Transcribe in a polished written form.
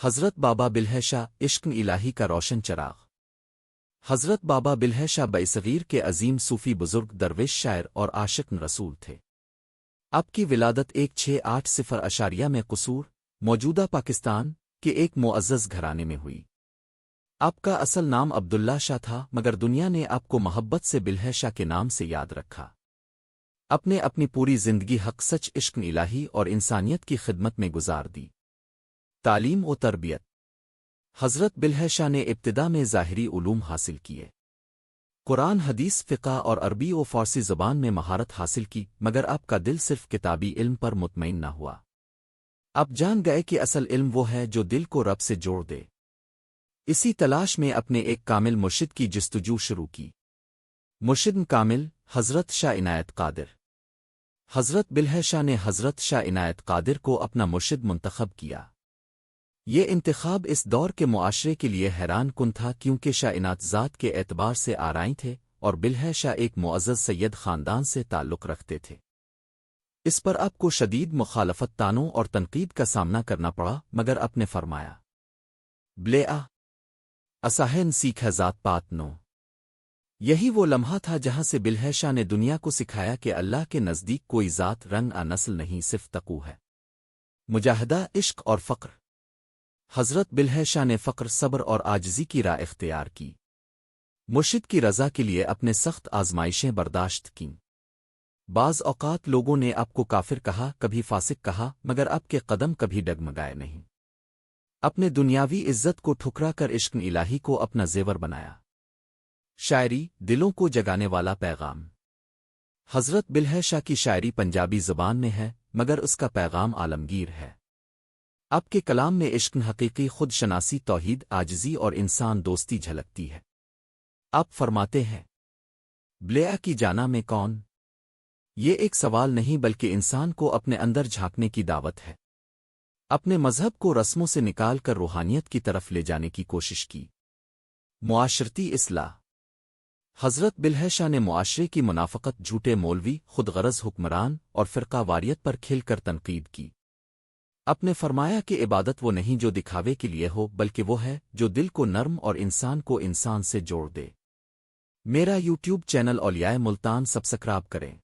حضرت بابا بلہے شاہ عشق الہی کا روشن چراغ۔ حضرت بابا بلہے شاہ بصغیر کے عظیم صوفی بزرگ درویش شاعر اور عاشق رسول تھے۔ آپ کی ولادت 1680 میں قصور، موجودہ پاکستان کے ایک معزز گھرانے میں ہوئی۔ آپ کا اصل نام عبداللہ شاہ تھا، مگر دنیا نے آپ کو محبت سے بلہے شاہ کے نام سے یاد رکھا۔ اپنی پوری زندگی حق سچ عشق الہی اور انسانیت کی خدمت میں گزار دی۔ تعلیم و تربیت۔ حضرت بلہے شاہ نے ابتدا میں ظاہری علوم حاصل کیے، قرآن حدیث فقہ اور عربی و فارسی زبان میں مہارت حاصل کی، مگر آپ کا دل صرف کتابی علم پر مطمئن نہ ہوا۔ آپ جان گئے کہ اصل علم وہ ہے جو دل کو رب سے جوڑ دے۔ اسی تلاش میں اپنے ایک کامل مرشد کی جستجو شروع کی۔ مرشد کامل حضرت شاہ عنایت قادر۔ حضرت بلہے شاہ نے حضرت شاہ عنایت قادر کو اپنا مرشد منتخب کیا۔ یہ انتخاب اس دور کے معاشرے کے لیے حیران کن تھا، کیونکہ شاہ عنایت ذات کے اعتبار سے آرائی تھے اور بلہے شاہ ایک معزز سید خاندان سے تعلق رکھتے تھے۔ اس پر آپ کو شدید مخالفت، طعنوں اور تنقید کا سامنا کرنا پڑا، مگر آپ نے فرمایا، بلے اساہن سیکھا ذات پات نو۔ یہی وہ لمحہ تھا جہاں سے بلہے شاہ نے دنیا کو سکھایا کہ اللہ کے نزدیک کوئی ذات، رنگ نسل نہیں، صرف تقوی ہے۔ مجاہدہ، عشق اور فقر۔ حضرت بلہے شاہ نے فقر، صبر اور عاجزی کی راہ اختیار کی۔ مرشد کی رضا کے لیے اپنے سخت آزمائشیں برداشت کیں۔ بعض اوقات لوگوں نے آپ کو کافر کہا، کبھی فاسق کہا، مگر آپ کے قدم کبھی ڈگمگائے نہیں۔ اپنے دنیاوی عزت کو ٹھکرا کر عشق الہی کو اپنا زیور بنایا۔ شاعری، دلوں کو جگانے والا پیغام۔ حضرت بلہے شاہ کی شاعری پنجابی زبان میں ہے، مگر اس کا پیغام عالمگیر ہے۔ آپ کے کلام میں عشق، حقیقی خود شناسی، توحید، عاجزی اور انسان دوستی جھلکتی ہے۔ آپ فرماتے ہیں، بلے کی جانا میں کون؟ یہ ایک سوال نہیں، بلکہ انسان کو اپنے اندر جھانکنے کی دعوت ہے۔ اپنے مذہب کو رسموں سے نکال کر روحانیت کی طرف لے جانے کی کوشش کی۔ معاشرتی اصلاح۔ حضرت بلہے شاہ نے معاشرے کی منافقت، جھوٹے مولوی، خود غرض حکمران اور فرقہ واریت پر کھل کر تنقید کی۔ آپ نے فرمایا کہ عبادت وہ نہیں جو دکھاوے کے لیے ہو، بلکہ وہ ہے جو دل کو نرم اور انسان کو انسان سے جوڑ دے۔ میرا یوٹیوب چینل اولیائے ملتان سبسکرائب کریں۔